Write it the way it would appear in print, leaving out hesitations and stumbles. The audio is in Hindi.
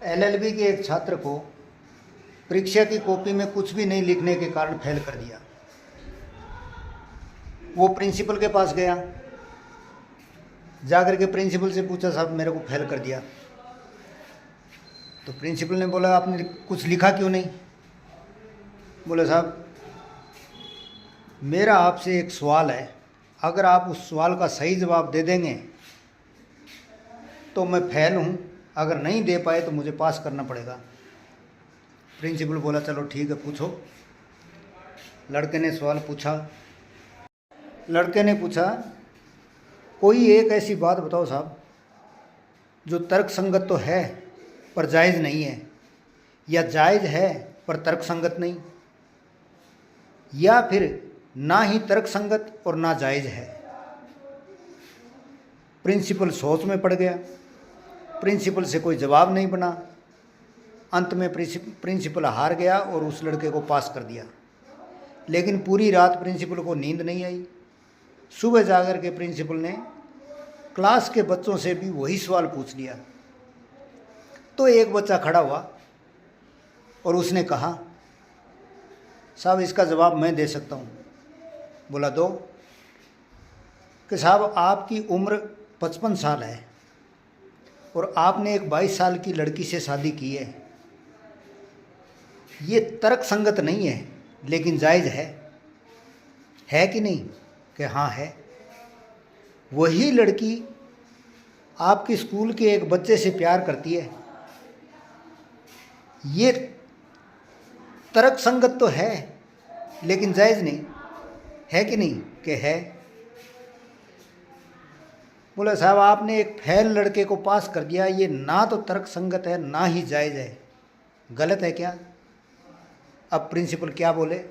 एलएलबी के एक छात्र को परीक्षा की कॉपी में कुछ भी नहीं लिखने के कारण फेल कर दिया। वो प्रिंसिपल के पास गया, जाकर के प्रिंसिपल से पूछा, साहब मेरे को फेल कर दिया। तो प्रिंसिपल ने बोला, आपने कुछ लिखा क्यों नहीं? बोले, साहब मेरा आपसे एक सवाल है, अगर आप उस सवाल का सही जवाब दे देंगे तो मैं फेल हूँ, अगर नहीं दे पाए तो मुझे पास करना पड़ेगा। प्रिंसिपल बोला, चलो ठीक है, पूछो। लड़के ने सवाल पूछा। लड़के ने पूछा, कोई एक ऐसी बात बताओ साहब जो तर्क संगत तो है पर जायज़ नहीं है, या जायज़ है पर तर्क संगत नहीं, या फिर ना ही तर्क संगत और ना जायज़ है। प्रिंसिपल सोच में पड़ गया। प्रिंसिपल से कोई जवाब नहीं बना। अंत में प्रिंसिपल हार गया और उस लड़के को पास कर दिया। लेकिन पूरी रात प्रिंसिपल को नींद नहीं आई। सुबह जाकर के प्रिंसिपल ने क्लास के बच्चों से भी वही सवाल पूछ लिया। तो एक बच्चा खड़ा हुआ और उसने कहा, साहब इसका जवाब मैं दे सकता हूँ। बोला, दो। कि साहब आपकी उम्र 55 साल है और आपने एक 22 साल की लड़की से शादी की है। ये तर्क संगत नहीं है लेकिन जायज़ है कि नहीं? कि हाँ है। वही लड़की आपके स्कूल के एक बच्चे से प्यार करती है। ये तर्क संगत तो है लेकिन जायज़ नहीं, है कि नहीं? कि है। बोले, साहब आपने एक फेल लड़के को पास कर दिया, ये ना तो तर्क संगत है ना ही जायज़ है, गलत है क्या? अब प्रिंसिपल क्या बोले?